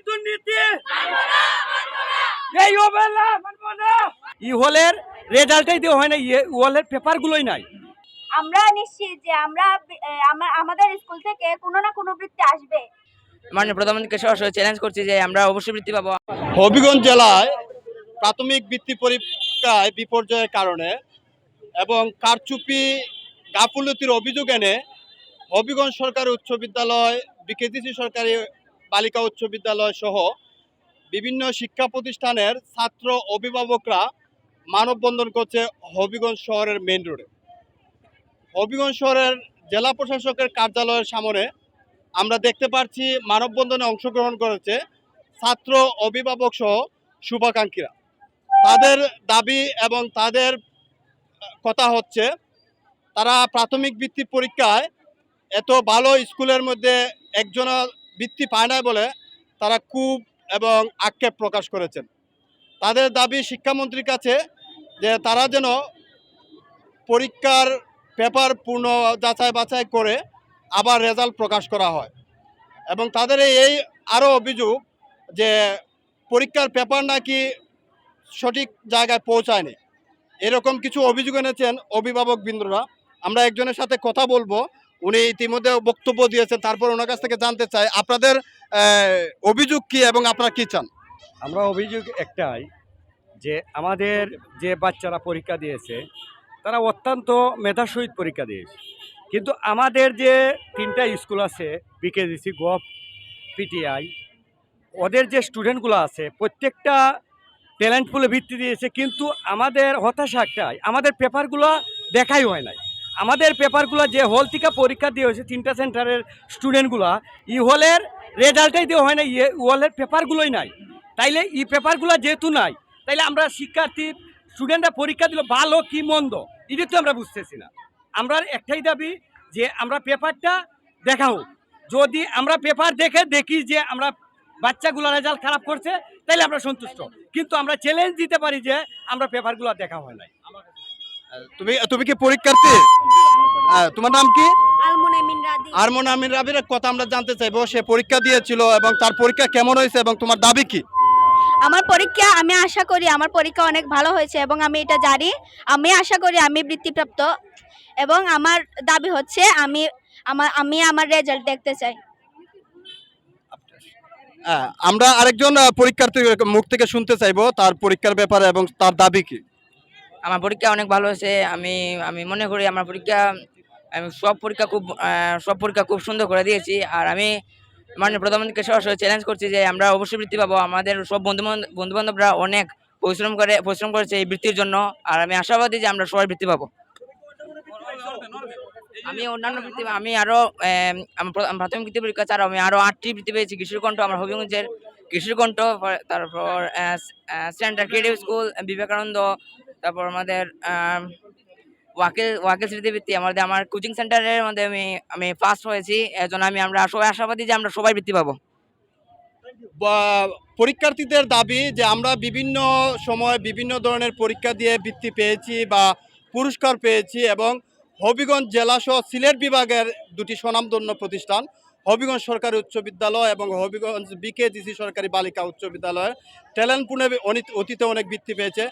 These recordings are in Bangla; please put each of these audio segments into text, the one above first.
দুর্নীতি এই অবেলা মানব না। ই হলের রেজাল্টই দেওয়া হয় না, হলের পেপার গুলোই নাই। আমরা নিশ্চিত যে আমাদের স্কুল থেকে কোনো না কোনো বৃত্তি আসবে। মাননীয় প্রধানমন্ত্রীকে সরাসরি চ্যালেঞ্জ করছি যে আমরা অবশ্যই বৃত্তি পাবো। হবিগঞ্জ জেলায় প্রাথমিক বৃত্তি পরীক্ষায় বিপর্যয়ের কারণে এবং কারচুপি গাফুলতির অভিযোগ এনে হবিগঞ্জ সরকারি উচ্চ বিদ্যালয়, বিকেজিসি সরকারি বালিকা উচ্চ বিদ্যালয় সহ বিভিন্ন শিক্ষা প্রতিষ্ঠানের ছাত্র অভিভাবকরা মানববন্ধন করছে হবিগঞ্জ শহরের মেইন রোডে। হবিগঞ্জ শহরের জেলা প্রশাসকের কার্যালয়ের সামনে আমরা দেখতে পাচ্ছি মানববন্ধনে অংশগ্রহণ করেছে ছাত্র অভিভাবক সহ শুভাকাঙ্ক্ষীরা। তাদের দাবি এবং তাদের কথা হচ্ছে তারা প্রাথমিক বৃত্তি পরীক্ষায় এত ভালো স্কুলের মধ্যে একজনও বৃত্তি পায় না বলে তারা ক্ষোভ এবং আক্ষেপ প্রকাশ করেছেন। তাদের দাবি শিক্ষামন্ত্রীর কাছে যে তারা যেন পরীক্ষার পেপার পূর্ণ যাচাই বাছাই করে আবার রেজাল্ট প্রকাশ করা হয়। এবং তাদের এই আরও অভিযোগ যে পরীক্ষার পেপার নাকি সঠিক জায়গায় পৌঁছায়নি, এরকম কিছু অভিযোগ এনেছেন অভিভাবকবৃন্দরা। আমরা একজনের সাথে কথা বলবো, উনি ইতিমধ্যে বক্তব্য দিয়েছেন, তারপর ওনার কাছ থেকে জানতে চাই আপনাদের অভিযোগ কি এবং আপনারা কি চান। আমরা অভিযোগ একটাই যে আমাদের যে বাচ্চারা পরীক্ষা দিয়েছে তারা অত্যন্ত মেধার সহিত পরীক্ষা দিয়েছে, কিন্তু আমাদের যে তিনটা স্কুল আছে বিকেজিসি, গভ, পিটিআই, ওদের যে স্টুডেন্টগুলো আছে প্রত্যেকটা ট্যালেন্ট পুলে ভিত্তি দিয়েছে, কিন্তু আমাদের হতাশা একটাই, আমাদের পেপারগুলো দেখাই হয় নাই। আমাদের পেপারগুলো যে হল থেকে পরীক্ষা দিয়ে হয়েছে তিনটা সেন্টারের স্টুডেন্টগুলো, ই হলের রেজাল্টই দেওয়া হয় না, হলের পেপারগুলোই নাই। তাইলে এই পেপারগুলো যেহেতু নাই, তাইলে আমরা শিক্ষার্থী স্টুডেন্টরা পরীক্ষা দিল ভালো কি মন্দ এটা তো আমরা বুঝতেছি না। আমরা একটাই দাবি যে আমরা পেপারটা দেখা হোক। যদি আমরা পেপার দেখি যে আমরা বাচ্চাগুলো রেজাল্ট খারাপ করছে তাইলে আমরা সন্তুষ্ট, কিন্তু আমরা চ্যালেঞ্জ দিতে পারি যে আমরা পেপারগুলো দেখা হয় নাই। তুমি কি পরীক্ষার্থী? তোমার নাম কি? আলমুন আমিন রাবির কথা আমরা জানতে চাইবো। সে পরীক্ষা দিয়েছিল এবং তার পরীক্ষা কেমন হয়েছে এবং তোমার দাবি কি? আমার পরীক্ষা, আমি আশা করি আমার পরীক্ষা অনেক ভালো হয়েছে এবং আমি এটা জানি, আমি আশা করি আমি বৃত্তিপ্রাপ্ত এবং আমার দাবি হচ্ছে আমি আমার রেজাল্ট দেখতে চাই। আমরা আরেকজন পরীক্ষার্থীর মুখ থেকে শুনতে চাইবো তার পরীক্ষার ব্যাপারে এবং তার দাবি কি। আমার পরীক্ষা অনেক ভালো হয়েছে। আমি মনে করি আমার পরীক্ষা, আমি সব পরীক্ষা খুব সুন্দর করে দিয়েছি। আর আমি মাননীয় প্রধানমন্ত্রীকে সরাসরি চ্যালেঞ্জ করছি যে আমরা অবশ্যই বৃত্তি পাবো। আমাদের সব বন্ধুবান্ধবরা অনেক পরিশ্রম করেছে এই বৃত্তির জন্য, আর আমি আশাবাদী যে আমরা সবাই বৃত্তি পাবো। আমি অন্যান্য বৃত্তি, আমি আরও প্রাথমিক বৃত্তি পরীক্ষা ছাড়াও আমি আরও 8টি বৃত্তি পেয়েছি। কিশোরকণ্ঠ, আমার হবিগঞ্জের কিশোরকণ্ঠ, তারপর সেন্টার ক্রিয়েটিভ স্কুল, বিবেকানন্দ, তারপর আমাদের ওয়াকিল স্মৃতিবৃত্তি, আমার কোচিং সেন্টারের মধ্যে আমি ফার্স্ট হয়েছি। এর জন্য আমরা সবাই আশাবাদী যে আমরা সবাই বৃত্তি পাবো। পরীক্ষার্থীদের দাবি যে আমরা বিভিন্ন সময় বিভিন্ন ধরনের পরীক্ষা দিয়ে বৃত্তি পেয়েছি বা পুরস্কার পেয়েছি এবং হবিগঞ্জ জেলাসহ সিলেট বিভাগের দুটি স্বনামধন্য প্রতিষ্ঠান হবিগঞ্জ সরকারি উচ্চ বিদ্যালয় এবং হবিগঞ্জ বিকেজিসি সরকারি বালিকা উচ্চ বিদ্যালয় ট্যালেন্ট পুলে অতীতে অনেক বৃত্তি পেয়েছে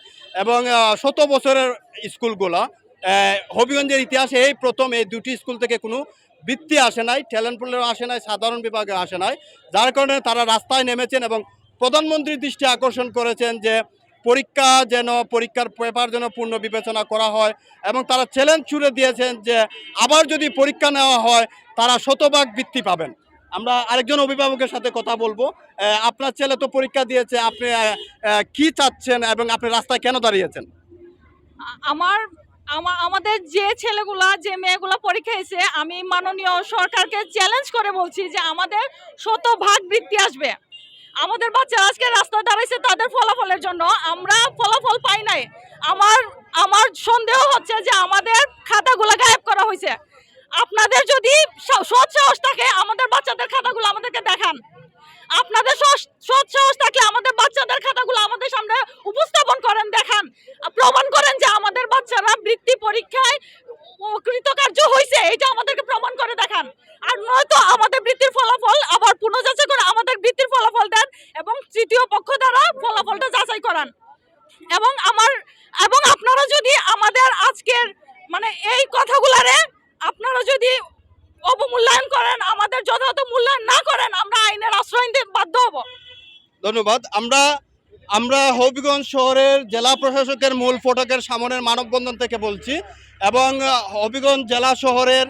এবং 100 বছরের স্কুলগুলো হবিগঞ্জের ইতিহাসে এই প্রথম এই দুটি স্কুল থেকে কোনো বৃত্তি আসে নাই, ট্যালেন্ট পুলেও আসে নাই, সাধারণ বিভাগে আসে নাই, যার কারণে তারা রাস্তায় নেমেছেন এবং প্রধানমন্ত্রীর দৃষ্টি আকর্ষণ করেছেন যে পরীক্ষার পেপার যেন পূর্ণ বিবেচনা করা হয় এবং তারা চ্যালেঞ্জ ছুড়ে দিয়েছেন যে আবার যদি পরীক্ষা নেওয়া হয় তারা 100% বৃত্তি পাবেন। আমরা আরেকজন অভিভাবকের সাথে কথা বলবো। আপনার ছেলে তো পরীক্ষা দিয়েছে, আপনি কি চাচ্ছেন এবং আপনি রাস্তায় কেন দাঁড়িয়েছেন? আমাদের যে ছেলেগুলা যে মেয়েগুলা পরীক্ষা হয়েছে, আমি মাননীয় সরকারকে চ্যালেঞ্জ করে বলছি যে আমাদের 100% বৃত্তি আসবে। আমাদের বাচ্চারা আজকে রাস্তায় দাঁড়াইছে তাদের ফলাফলের জন্য, আমরা ফলাফল পাই নাই। আমার সন্দেহ হচ্ছে যে আমাদের খাতাগুলো গায়েব করা হয়েছে। আপনাদের যদি সৎ সাহস থাকে আমাদের বাচ্চাদের খাতাগুলো আমাদেরকে দেখান। আপনাদের সৎ সাহস থাকলে আমাদের বাচ্চাদের খাতাগুলো আমাদের সামনে উপস্থাপন করেন, দেখান, প্রমাণ করেন যে আমাদের বাচ্চারা বৃত্তি পরীক্ষায় কৃতকার্য হয়েছে, এটা আমাদেরকে প্রমাণ করে দেখান। আর নয়তো আমাদের বৃত্তির ফলাফল আবার পুনর্যাচাই করে আমাদের বৃত্তির ফলাফল দেন, ধন্যবাদ। আমরা আমরা হবিগঞ্জ শহরের জেলা প্রশাসকের মূল ফটকের সামনের মানববন্ধন থেকে বলছি এবং হবিগঞ্জ জেলা শহরের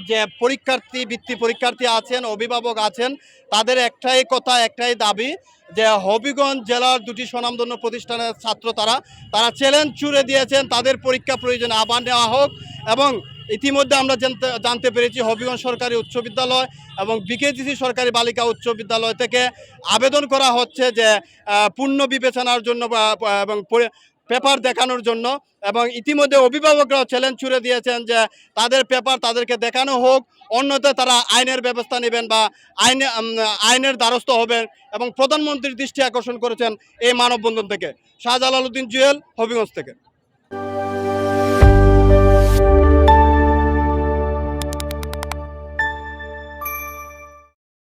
যে বৃত্তি পরীক্ষার্থী আছেন, অভিভাবক আছেন, তাদের একটাই কথা, একটাই দাবি যে হবিগঞ্জ জেলার দুটি স্বনামধন্য প্রতিষ্ঠানের ছাত্র তারা চ্যালেঞ্জ ছুড়ে দিয়েছেন, তাদের পরীক্ষা প্রয়োজনে আবার নেওয়া হোক। এবং ইতিমধ্যে আমরা জানতে পেরেছি হবিগঞ্জ সরকারি উচ্চ বিদ্যালয় এবং বিকেজিসি সরকারি বালিকা উচ্চ বিদ্যালয় থেকে আবেদন করা হচ্ছে যে পূর্ণ বিবেচনার জন্য এবং পেপার দেখানোর জন্য। এবং ইতিমধ্যে অভিভাবকরাও চ্যালেঞ্জ ছুড়ে দিয়েছেন যে তাদের পেপার তাদেরকে দেখানো হোক, অন্যথায় তারা আইনের ব্যবস্থা নেবেন বা আইনের দ্বারস্থ হবেন। এবং প্রধানমন্ত্রীর দৃষ্টি আকর্ষণ করেছেন এই মানববন্ধন থেকে। শাহজালাল উদ্দিন জুয়েল, হবিগঞ্জ থেকে।